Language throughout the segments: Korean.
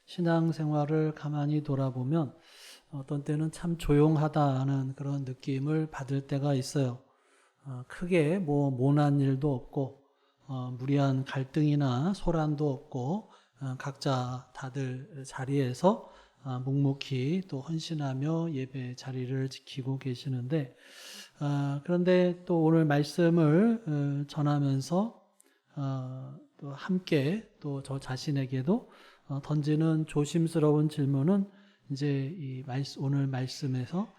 신앙생활을 가만히 돌아보면 어떤 때는 참 조용하다는 그런 느낌을 받을 때가 있어요. 크게 뭐 모난 일도 없고 무리한 갈등이나 소란도 없고 각자 다들 자리에서 묵묵히 또 헌신하며 예배 자리를 지키고 계시는데, 그런데 또 오늘 말씀을 전하면서 또 함께 또 저 자신에게도 던지는 조심스러운 질문은 이제 오늘 말씀에서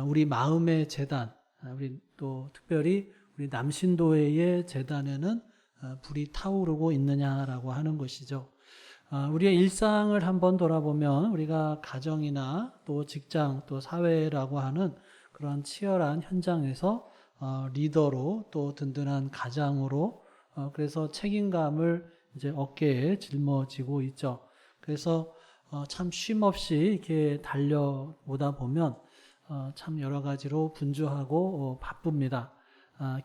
우리 마음의 재단, 우리 또 특별히 우리 남신도회의 재단에는 불이 타오르고 있느냐라고 하는 것이죠. 우리의 일상을 한번 돌아보면 우리가 가정이나 또 직장 또 사회라고 하는 그런 치열한 현장에서 리더로 또 든든한 가장으로 그래서 책임감을 이제 어깨에 짊어지고 있죠. 그래서 참 쉼없이 이렇게 달려오다 보면 참 여러 가지로 분주하고 바쁩니다.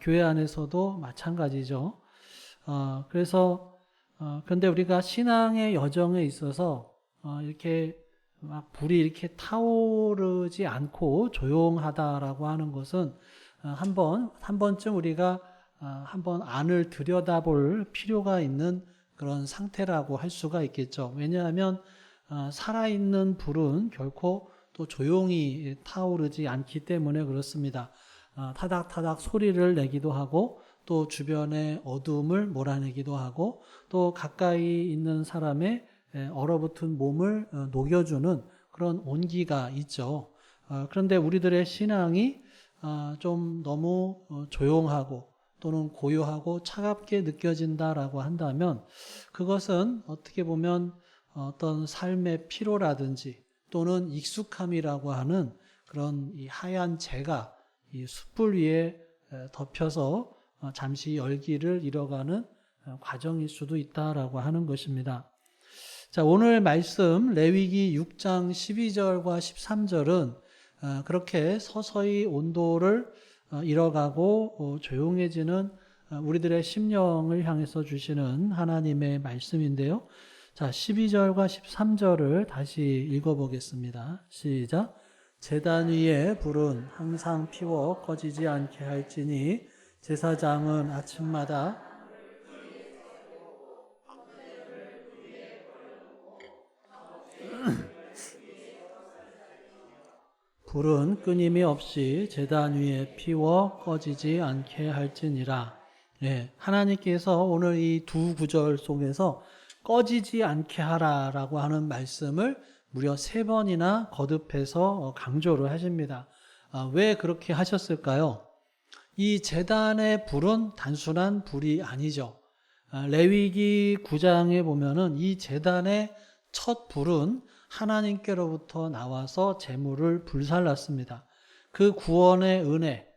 교회 안에서도 마찬가지죠. 그래서 그런데 우리가 신앙의 여정에 있어서 이렇게 막 불이 이렇게 타오르지 않고 조용하다라고 하는 것은 한 번쯤 우리가 한번 안을 들여다볼 필요가 있는 그런 상태라고 할 수가 있겠죠. 왜냐하면 살아있는 불은 결코 또 조용히 타오르지 않기 때문에 그렇습니다. 타닥타닥 소리를 내기도 하고 또 주변의 어두움을 몰아내기도 하고 또 가까이 있는 사람의 얼어붙은 몸을 녹여주는 그런 온기가 있죠. 그런데 우리들의 신앙이 좀 너무 조용하고 또는 고요하고 차갑게 느껴진다라고 한다면 그것은 어떻게 보면 어떤 삶의 피로라든지 또는 익숙함이라고 하는 그런 이 하얀 재가 이 숯불 위에 덮여서 잠시 열기를 잃어가는 과정일 수도 있다라고 하는 것입니다. 자, 오늘 말씀 레위기 6장 12절과 13절은 그렇게 서서히 온도를 잃어가고 조용해지는 우리들의 심령을 향해서 주시는 하나님의 말씀인데요. 자, 12절과 13절을 다시 읽어보겠습니다. 시작. 제단 위에 불은 항상 피워 꺼지지 않게 할지니 제사장은 아침마다 불은 끊임이 없이 제단 위에 피워 꺼지지 않게 할지니라. 네, 하나님께서 오늘 이 두 구절 속에서 꺼지지 않게 하라라고 하는 말씀을 무려 3번이나 거듭해서 강조를 하십니다. 왜 그렇게 하셨을까요? 이 제단의 불은 단순한 불이 아니죠. 레위기 9장에 보면은 이 제단의 첫 불은 하나님께로부터 나와서 제물을 불살랐습니다. 그 구원의 은혜,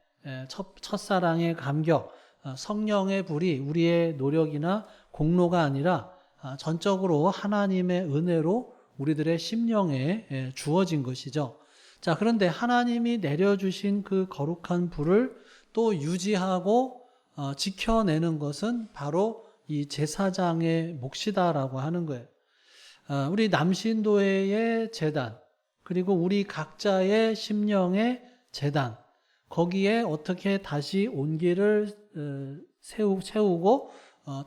첫사랑의 감격, 성령의 불이 우리의 노력이나 공로가 아니라 전적으로 하나님의 은혜로 우리들의 심령에 주어진 것이죠. 자, 그런데 하나님이 내려주신 그 거룩한 불을 또 유지하고 지켜내는 것은 바로 이 제사장의 몫이다라고 하는 거예요. 우리 남신도회의 제단, 그리고 우리 각자의 심령의 제단, 거기에 어떻게 다시 온기를 채우고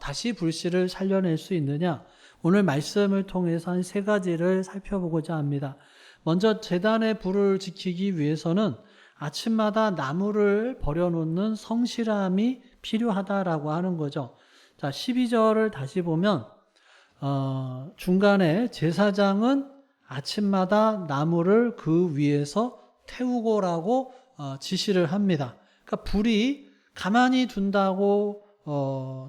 다시 불씨를 살려낼 수 있느냐, 오늘 말씀을 통해서 한 3가지를 살펴보고자 합니다. 먼저 제단의 불을 지키기 위해서는 아침마다 나무를 버려놓는 성실함이 필요하다라고 하는 거죠. 자, 12절을 다시 보면 중간에 제사장은 아침마다 나무를 그 위에서 태우고라고 지시를 합니다. 그러니까 불이 가만히 둔다고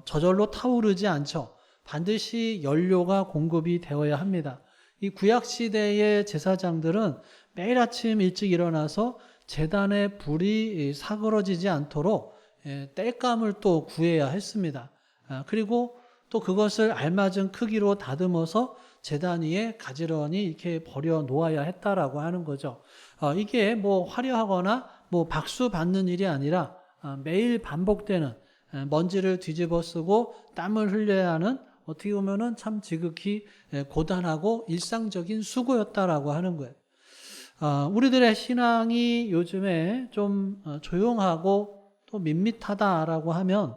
저절로 타오르지 않죠. 반드시 연료가 공급이 되어야 합니다. 이 구약시대의 제사장들은 매일 아침 일찍 일어나서 제단의 불이 사그러지지 않도록 땔감을 또 구해야 했습니다. 그리고 또 그것을 알맞은 크기로 다듬어서 제단 위에 가지런히 이렇게 버려 놓아야 했다라고 하는 거죠. 이게 뭐 화려하거나 뭐 박수 받는 일이 아니라 매일 반복되는 먼지를 뒤집어 쓰고 땀을 흘려야 하는 어떻게 보면은 참 지극히 고단하고 일상적인 수고였다라고 하는 거예요. 우리들의 신앙이 요즘에 좀 조용하고 또 밋밋하다라고 하면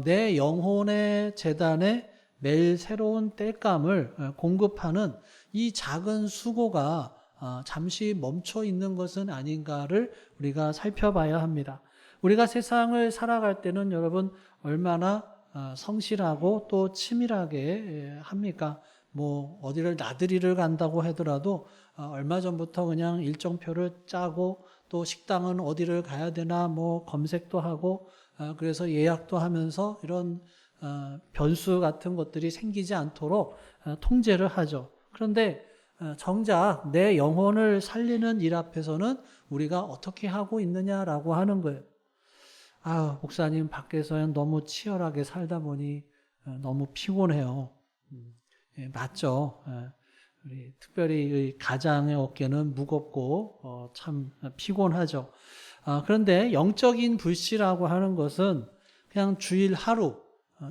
내 영혼의 재단에 매일 새로운 땔감을 공급하는 이 작은 수고가 잠시 멈춰 있는 것은 아닌가를 우리가 살펴봐야 합니다. 우리가 세상을 살아갈 때는 여러분 얼마나 성실하고 또 치밀하게 합니까? 뭐 어디를 나들이를 간다고 하더라도 얼마 전부터 그냥 일정표를 짜고 또 식당은 어디를 가야 되나 뭐 검색도 하고 그래서 예약도 하면서 이런 변수 같은 것들이 생기지 않도록 통제를 하죠. 그런데 정작 내 영혼을 살리는 일 앞에서는 우리가 어떻게 하고 있느냐라고 하는 거예요. 목사님 밖에서는 너무 치열하게 살다 보니 너무 피곤해요. 예, 맞죠. 우리 특별히 가장의 어깨는 무겁고 참 피곤하죠. 그런데 영적인 불씨라고 하는 것은 그냥 주일 하루,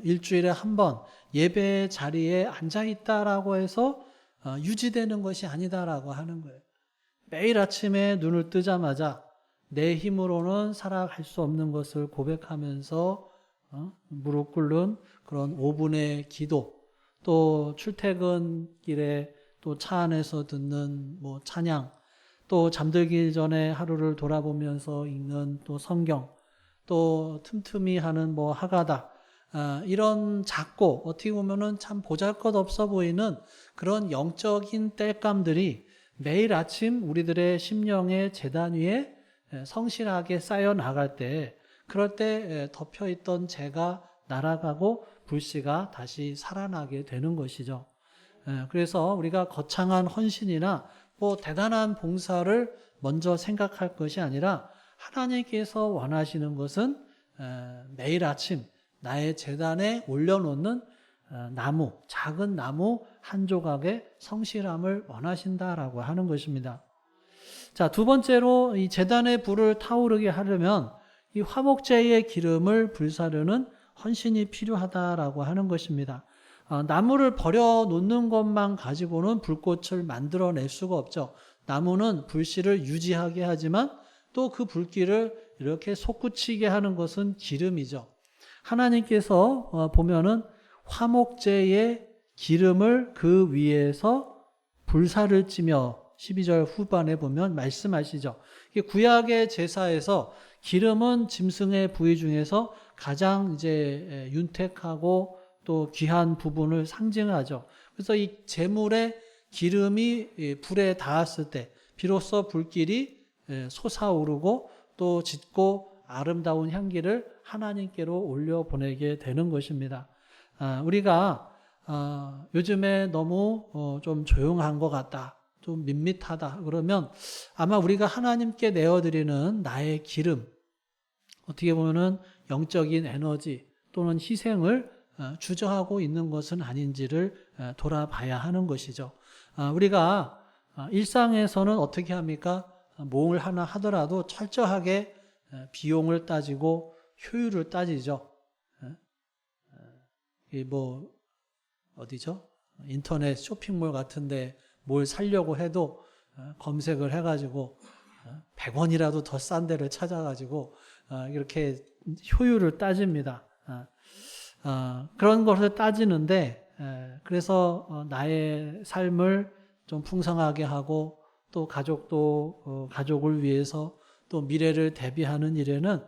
일주일에 한 번 예배 자리에 앉아 있다라고 해서 유지되는 것이 아니다라고 하는 거예요. 매일 아침에 눈을 뜨자마자 내 힘으로는 살아갈 수 없는 것을 고백하면서 무릎 꿇는 그런 5분의 기도, 또 출퇴근길에 또 차 안에서 듣는 뭐 찬양, 또 잠들기 전에 하루를 돌아보면서 읽는 또 성경, 또 틈틈이 하는 뭐 하가다, 이런 작고 어떻게 보면은 참 보잘것없어 보이는 그런 영적인 땔감들이 매일 아침 우리들의 심령의 제단 위에 성실하게 쌓여 나갈 때, 그럴 때 덮여있던 재가 날아가고 불씨가 다시 살아나게 되는 것이죠. 그래서 우리가 거창한 헌신이나 뭐 대단한 봉사를 먼저 생각할 것이 아니라 하나님께서 원하시는 것은 매일 아침 나의 제단에 올려놓는 나무, 작은 나무 한 조각의 성실함을 원하신다라고 하는 것입니다. 자, 두 번째로 이 제단의 불을 타오르게 하려면 이 화목제의 기름을 불사르는 헌신이 필요하다라고 하는 것입니다. 나무를 버려놓는 것만 가지고는 불꽃을 만들어낼 수가 없죠. 나무는 불씨를 유지하게 하지만 또 그 불길을 이렇게 솟구치게 하는 것은 기름이죠. 하나님께서 보면은 화목제의 기름을 그 위에서 불사를 찌며 12절 후반에 보면 말씀하시죠. 구약의 제사에서 기름은 짐승의 부위 중에서 가장 이제 윤택하고 또 귀한 부분을 상징하죠. 그래서 이 제물의 기름이 불에 닿았을 때 비로소 불길이 솟아오르고 또 짙고 아름다운 향기를 하나님께로 올려보내게 되는 것입니다. 우리가 요즘에 너무 좀 조용한 것 같다, 좀 밋밋하다 그러면 아마 우리가 하나님께 내어드리는 나의 기름, 어떻게 보면은 영적인 에너지 또는 희생을 주저하고 있는 것은 아닌지를 돌아봐야 하는 것이죠. 우리가 일상에서는 어떻게 합니까? 뭘 하나 하더라도 철저하게 비용을 따지고 효율을 따지죠. 뭐 어디죠? 인터넷 쇼핑몰 같은데 뭘 사려고 해도 검색을 해가지고 100원이라도 더 싼 데를 찾아가지고 이렇게 효율을 따집니다. 그런 것을 따지는데 그래서 나의 삶을 좀 풍성하게 하고 또 가족을 위해서 또 미래를 대비하는 일에는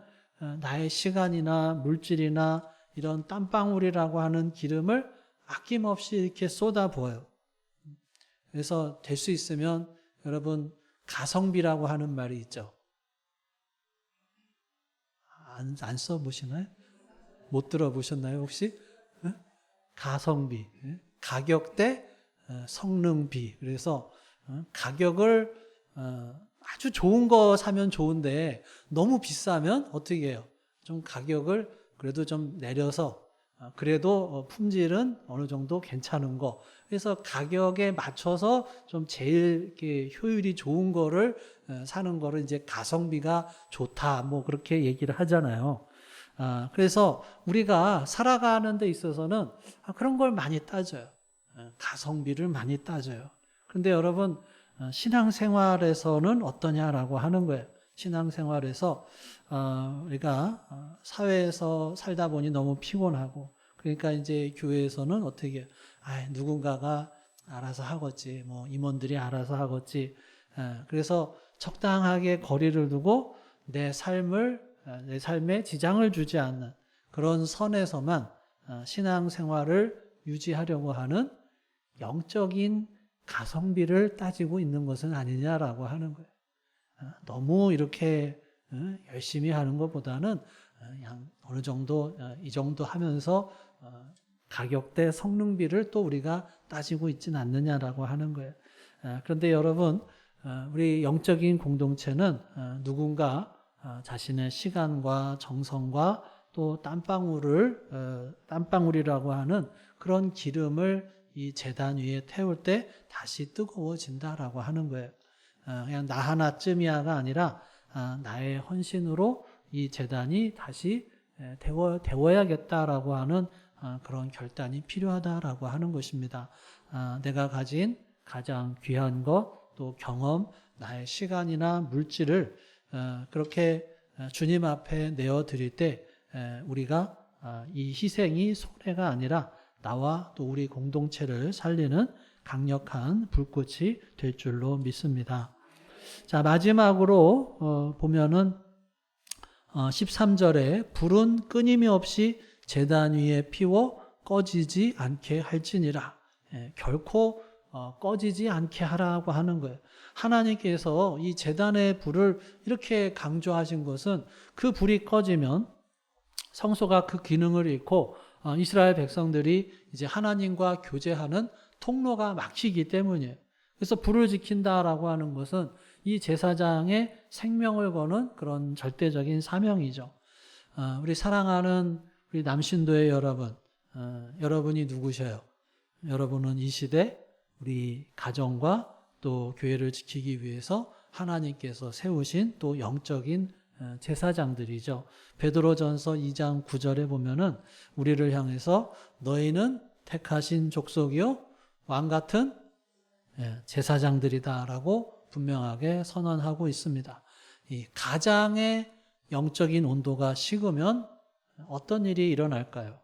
나의 시간이나 물질이나 이런 땀방울이라고 하는 기름을 아낌없이 이렇게 쏟아부어요. 그래서 될 수 있으면 여러분 가성비라고 하는 말이 있죠. 안 써보시나요? 못 들어보셨나요 혹시? 가성비, 가격 대 성능비. 그래서 가격을 아주 좋은 거 사면 좋은데 너무 비싸면 어떻게 해요? 좀 가격을 그래도 좀 내려서 그래도 품질은 어느 정도 괜찮은 거. 그래서 가격에 맞춰서 좀 제일 이렇게 효율이 좋은 거를 사는 거를 이제 가성비가 좋다. 뭐 그렇게 얘기를 하잖아요. 그래서 우리가 살아가는 데 있어서는 그런 걸 많이 따져요. 가성비를 많이 따져요. 그런데 여러분, 신앙생활에서는 어떠냐라고 하는 거예요. 신앙생활에서 우리가 사회에서 살다 보니 너무 피곤하고, 그러니까 이제 교회에서는 어떻게 누군가가 알아서 하겠지, 뭐 임원들이 알아서 하겠지. 그래서 적당하게 거리를 두고 내 삶에 지장을 주지 않는 그런 선에서만 신앙생활을 유지하려고 하는 영적인 가성비를 따지고 있는 것은 아니냐라고 하는 거예요. 너무 이렇게 열심히 하는 것보다는 그냥 어느 정도 이 정도 하면서 가격대 성능비를 또 우리가 따지고 있지는 않느냐라고 하는 거예요. 그런데 여러분, 우리 영적인 공동체는 누군가 자신의 시간과 정성과 또 땀방울이라고 하는 그런 기름을 이 제단 위에 태울 때 다시 뜨거워진다라고 하는 거예요. 그냥 나 하나쯤이야가 아니라 나의 헌신으로 이 제단이 다시 데워야겠다라고 하는 그런 결단이 필요하다라고 하는 것입니다. 내가 가진 가장 귀한 것, 또 경험, 나의 시간이나 물질을 그렇게 주님 앞에 내어드릴 때 우리가 이 희생이 손해가 아니라 나와 또 우리 공동체를 살리는 강력한 불꽃이 될 줄로 믿습니다. 자, 마지막으로 보면은 13절에 불은 끊임이 없이 제단 위에 피워 꺼지지 않게 할지니라. 결코 꺼지지 않게 하라고 하는 거예요. 하나님께서 이 제단의 불을 이렇게 강조하신 것은 그 불이 꺼지면 성소가 그 기능을 잃고 이스라엘 백성들이 이제 하나님과 교제하는 통로가 막히기 때문이에요. 그래서 불을 지킨다라고 하는 것은 이 제사장의 생명을 거는 그런 절대적인 사명이죠. 우리 사랑하는 우리 남신도의 여러분, 여러분이 누구셔요? 여러분은 이 시대 우리 가정과 또 교회를 지키기 위해서 하나님께서 세우신 또 영적인 제사장들이죠. 베드로전서 2장 9절에 보면은 우리를 향해서 너희는 택하신 족속이요 왕 같은 제사장들이다라고 분명하게 선언하고 있습니다. 이 가장의 영적인 온도가 식으면 어떤 일이 일어날까요?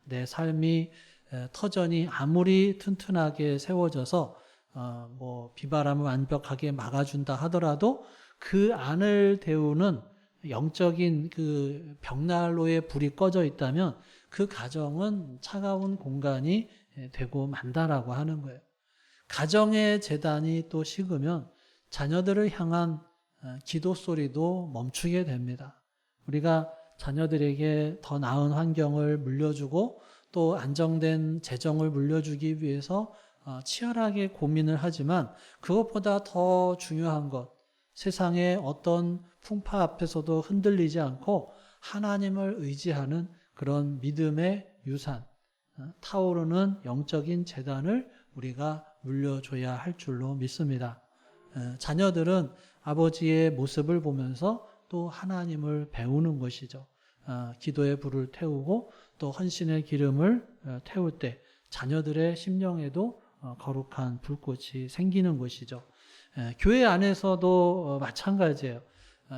내 삶이 터전이 아무리 튼튼하게 세워져서 뭐 비바람을 완벽하게 막아준다 하더라도 그 안을 데우는 영적인 그 벽난로에 불이 꺼져 있다면 그 가정은 차가운 공간이 되고 만다라고 하는 거예요. 가정의 재단이 또 식으면 자녀들을 향한 기도 소리도 멈추게 됩니다. 우리가 자녀들에게 더 나은 환경을 물려주고 또 안정된 재정을 물려주기 위해서 치열하게 고민을 하지만 그것보다 더 중요한 것, 세상의 어떤 풍파 앞에서도 흔들리지 않고 하나님을 의지하는 그런 믿음의 유산, 타오르는 영적인 재단을 우리가 물려줘야 할 줄로 믿습니다. 자녀들은 아버지의 모습을 보면서 또 하나님을 배우는 것이죠. 기도의 불을 태우고 또 헌신의 기름을 태울 때 자녀들의 심령에도 거룩한 불꽃이 생기는 것이죠. 교회 안에서도 마찬가지예요.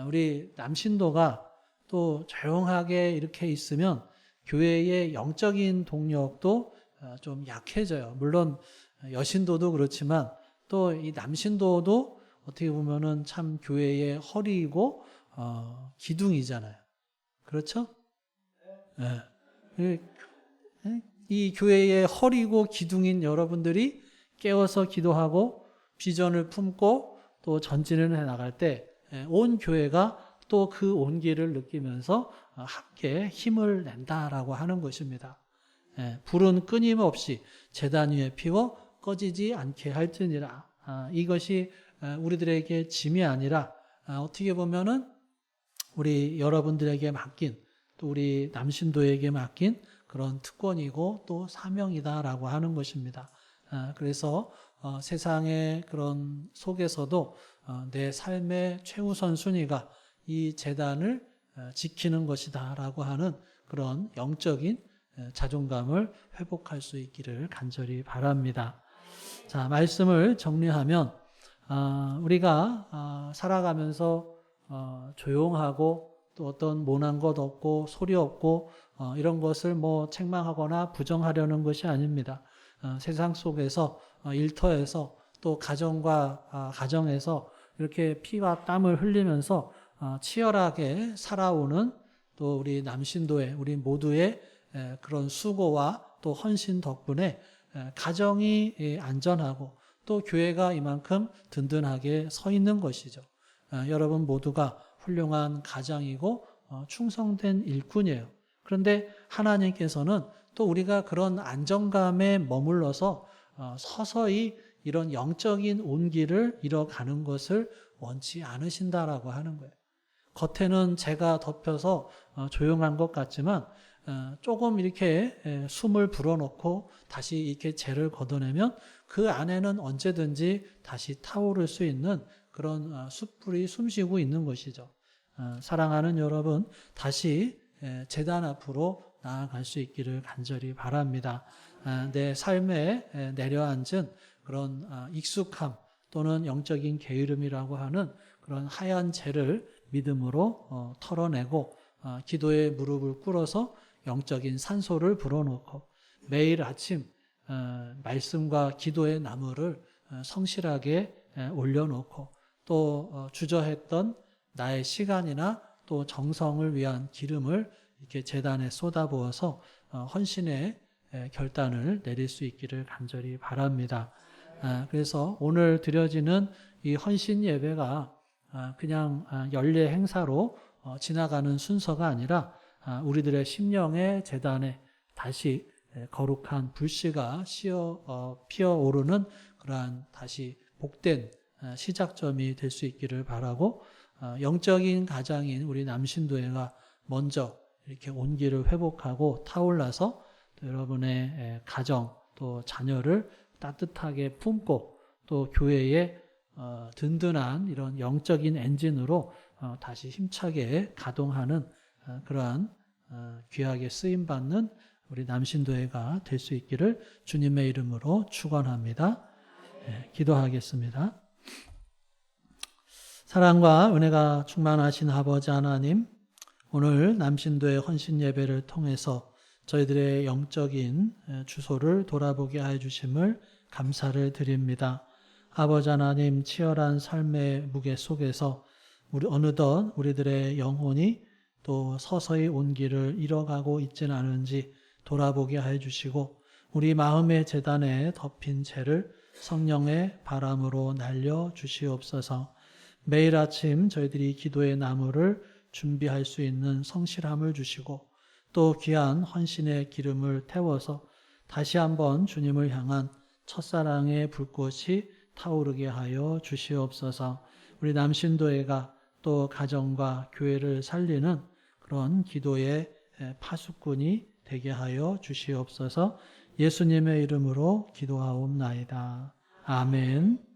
우리 남신도가 또 조용하게 이렇게 있으면 교회의 영적인 동력도 좀 약해져요. 물론 여신도도 그렇지만 또 이 남신도도 어떻게 보면은 참 교회의 허리이고 기둥이잖아요. 그렇죠? 네. 이 교회의 허리고 기둥인 여러분들이 깨어서 기도하고 비전을 품고 또 전진을 해 나갈 때 온 교회가 또 그 온기를 느끼면서 함께 힘을 낸다라고 하는 것입니다. 불은 끊임없이 제단 위에 피워 꺼지지 않게 할지니라. 이것이 우리들에게 짐이 아니라 어떻게 보면은 우리 여러분들에게 맡긴 또 우리 남신도에게 맡긴 그런 특권이고 또 사명이다라고 하는 것입니다. 그래서 세상의 그런 속에서도 내 삶의 최우선 순위가 이 제단을 지키는 것이다 라고 하는 그런 영적인 자존감을 회복할 수 있기를 간절히 바랍니다. 자, 말씀을 정리하면 우리가 살아가면서 조용하고 또 어떤 모난 것 없고 소리 없고 이런 것을 뭐 책망하거나 부정하려는 것이 아닙니다. 세상 속에서 일터에서 또 가정과 가정에서 이렇게 피와 땀을 흘리면서 치열하게 살아오는 또 우리 남신도의 우리 모두의 그런 수고와 또 헌신 덕분에 가정이 안전하고 또 교회가 이만큼 든든하게 서 있는 것이죠. 여러분 모두가 훌륭한 가장이고 충성된 일꾼이에요. 그런데 하나님께서는 또 우리가 그런 안정감에 머물러서 서서히 이런 영적인 온기를 잃어가는 것을 원치 않으신다라고 하는 거예요. 겉에는 재가 덮여서 조용한 것 같지만 조금 이렇게 숨을 불어넣고 다시 이렇게 재를 걷어내면 그 안에는 언제든지 다시 타오를 수 있는 그런 숯불이 숨쉬고 있는 것이죠. 사랑하는 여러분, 다시 제단 앞으로 나아갈 수 있기를 간절히 바랍니다. 내 삶에 내려앉은 그런 익숙함 또는 영적인 게으름이라고 하는 그런 하얀 재를 믿음으로 털어내고 기도의 무릎을 꿇어서 영적인 산소를 불어넣고 매일 아침 말씀과 기도의 나무를 성실하게 올려놓고 또 주저했던 나의 시간이나 또 정성을 위한 기름을 이렇게 제단에 쏟아부어서 헌신의 결단을 내릴 수 있기를 간절히 바랍니다. 그래서 오늘 드려지는 이 헌신 예배가 그냥 연례 행사로 지나가는 순서가 아니라 우리들의 심령의 제단에 다시 거룩한 불씨가 피어오르는 그러한 다시 복된 시작점이 될 수 있기를 바라고 영적인 가장인 우리 남신도회가 먼저 이렇게 온기를 회복하고 타올라서 또 여러분의 가정 또 자녀를 따뜻하게 품고 또 교회의 든든한 이런 영적인 엔진으로 다시 힘차게 가동하는 그러한 귀하게 쓰임받는 우리 남신도회가 될 수 있기를 주님의 이름으로 축원합니다. 기도하겠습니다. 사랑과 은혜가 충만하신 아버지 하나님, 오늘 남신도의 헌신 예배를 통해서 저희들의 영적인 주소를 돌아보게 하여 주심을 감사를 드립니다. 아버지 하나님, 치열한 삶의 무게 속에서 어느덧 우리들의 영혼이 또 서서히 온기를 잃어가고 있지는 않은지 돌아보게 하여 주시고 우리 마음의 제단에 덮인 재를 성령의 바람으로 날려 주시옵소서. 매일 아침 저희들이 기도의 나무를 준비할 수 있는 성실함을 주시고 또 귀한 헌신의 기름을 태워서 다시 한번 주님을 향한 첫사랑의 불꽃이 타오르게 하여 주시옵소서. 우리 남신도회가 또 가정과 교회를 살리는 그런 기도의 파수꾼이 되게 하여 주시옵소서. 예수님의 이름으로 기도하옵나이다. 아멘.